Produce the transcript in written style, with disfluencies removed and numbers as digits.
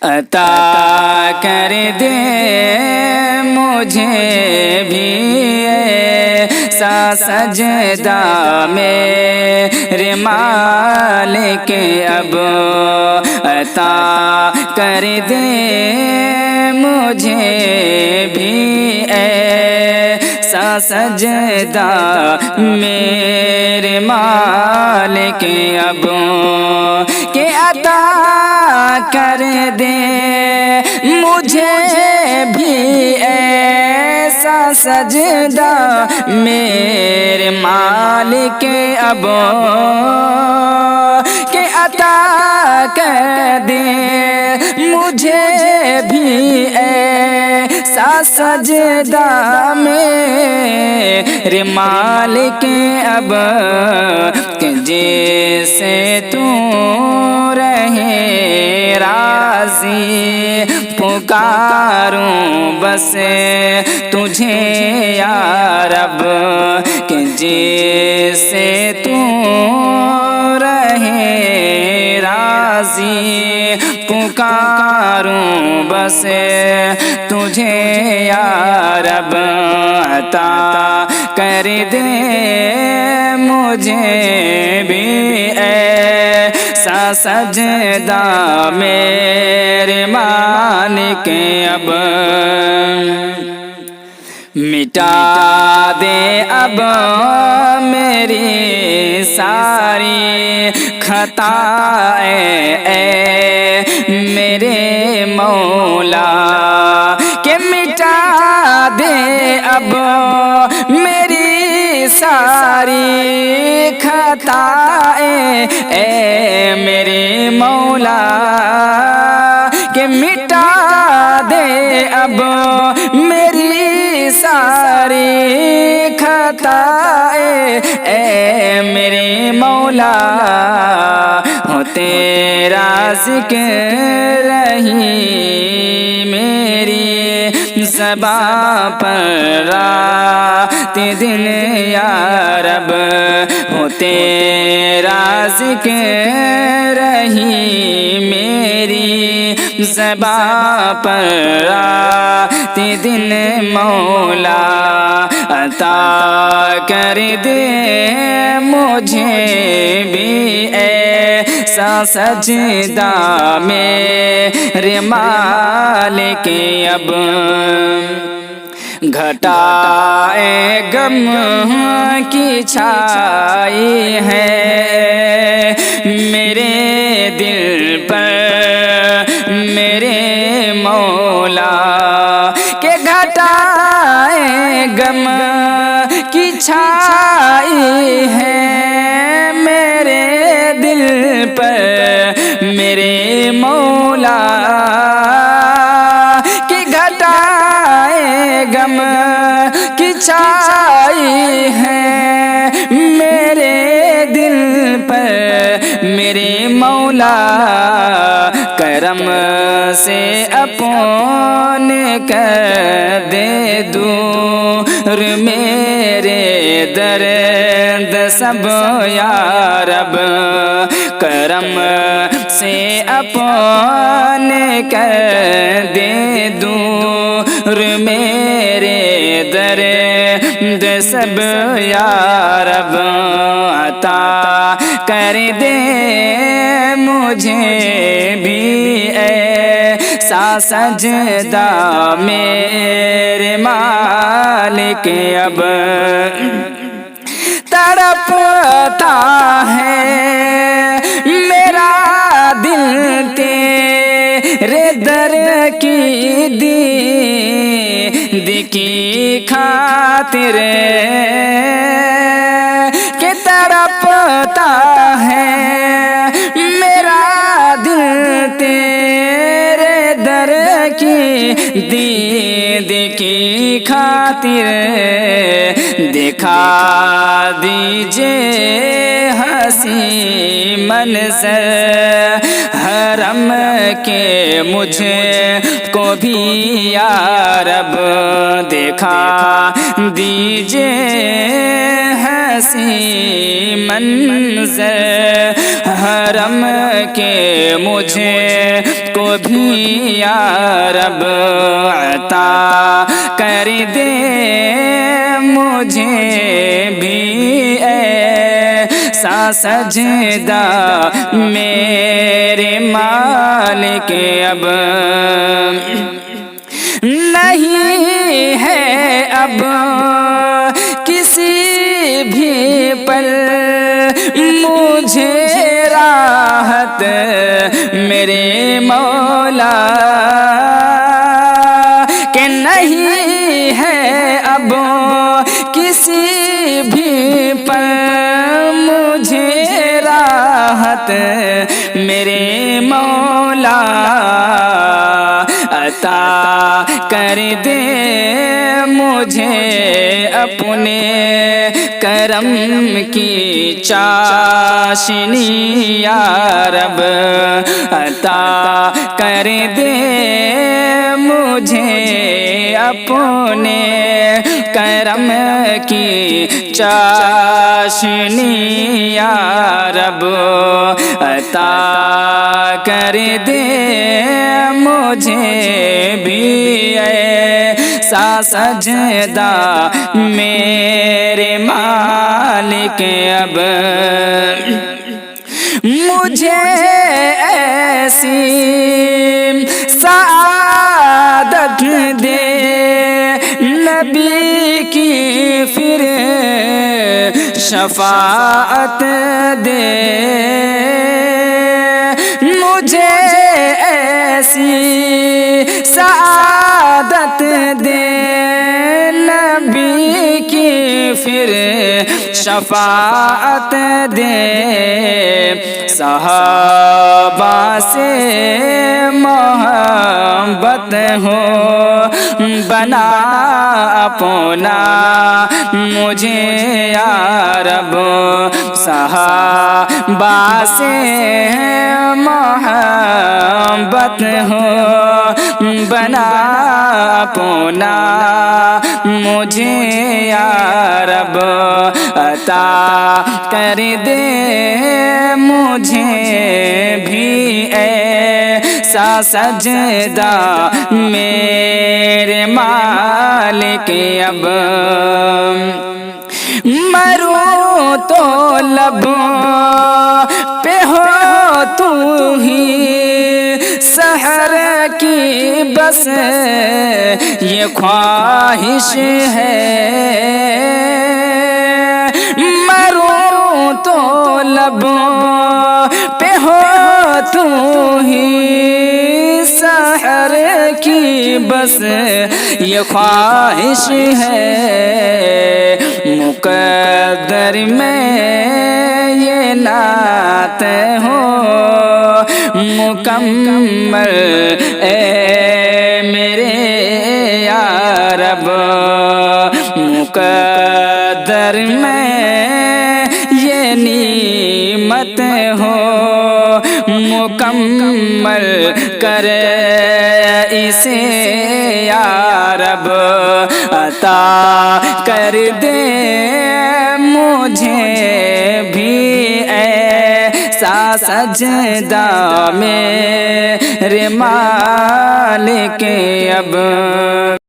عطا کر دے مجھے بھی ایسا سجدہ میرے مالک اب عطا کر دے مجھے بھی ایسا سجدہ میرے مالک اب کہ عطا کر دے مجھے بھی ایسا سجدہ میرے مالک اب کہ عطا کر دے مجھے بھی ایسا سجدہ میرے مالک اب کہ جیسے تو رہے راضی پکاروں بس تجھے یا رب کہ جیسے تو رہے راضی پکاروں بس تجھے یا رب عطا کر دے مجھے بھی ایسا سجدہ میرے مالک اب مٹا دے اب میری ساری خطائیں اے میرے مولا کہ مٹا دے اب میری ساری خطائیں اے میرے مولا کہ مٹا دے اب میری ساری خطائیں اے میرے مولا ہو تیرا ذکر رہی میری زباں پر رات دن یا رب ہو تیرا ذکر رہی میری زباں پر رات دن مولا عطا کر دے مجھے بھی ایسا سجدہ میرے مالک اب گھٹائے غم کی چھائی ہے میرے دل پر میرے مولا کہ گھٹائے غم کی چھائی ہے میرے دل پر میرے مولا کہ گھٹائے غم کی چھائی ہے میرے دل پر میرے مولا کرم سے اپون کر دے دور میرے درد سب یا رب کرم سے اپون کر دے دور میرے درد سب یا رب عطا کر دے مجھے بھی ایسا سجدہ میرے مالک اب تڑپتا ہے میرا دل تیرے در کی دید کی خاطر کہ تڑپتا ہے میرا دل تیرے در کی دید کی خاطر دکھا دیجئے ہنسی منظر حرم کے مجھ کو بھی یا رب دکھا دیجئے ہنسی منظر حرم کے مجھے کو بھی یا رب عطا کر دے مجھے بھی ایسا سجدہ میرے مالک اب نہیں ہے اب کسی بھی پر مجھے راحت میرے مولا کہ نہیں ہے اب کسی بھی پر مجھے راحت میرے مولا عطا کر دے مجھے اپنے کرم کی چاشنی یا رب عطا کر دے مجھے اپنے کرم کی چاشنی یا رب عطا کر دے مجھے بھی ایسا سجدہ میرے مالک اب مجھے ایسی سعادت دے نبی کی پھر شفاعت دے مجھے ایسی سعادت دے نبی کی پھر شفاعت دے صحابہ سے محبت ہو بنا اپنا مجھے یا رب صحابہ سے محبت ہو بنا اپنا مجھے یا رب عطا کر دے مجھے بھی ایسا سجدہ میرے مالک اب مروں تو لبوں پہ ہو تو ہی سحر کی بس یہ خواہش ہے مروں تو لبوں پہ ہو تو ہی سحر کی بس یہ خواہش ہے مقدر میں یہ نعت ہو مکمل اے میرے یا رب مقدر میں یہ نعمت ہو مکمل کر اسے یا رب عطا کر دے مجھے بھی ایسا سجدہ میرے مالک اب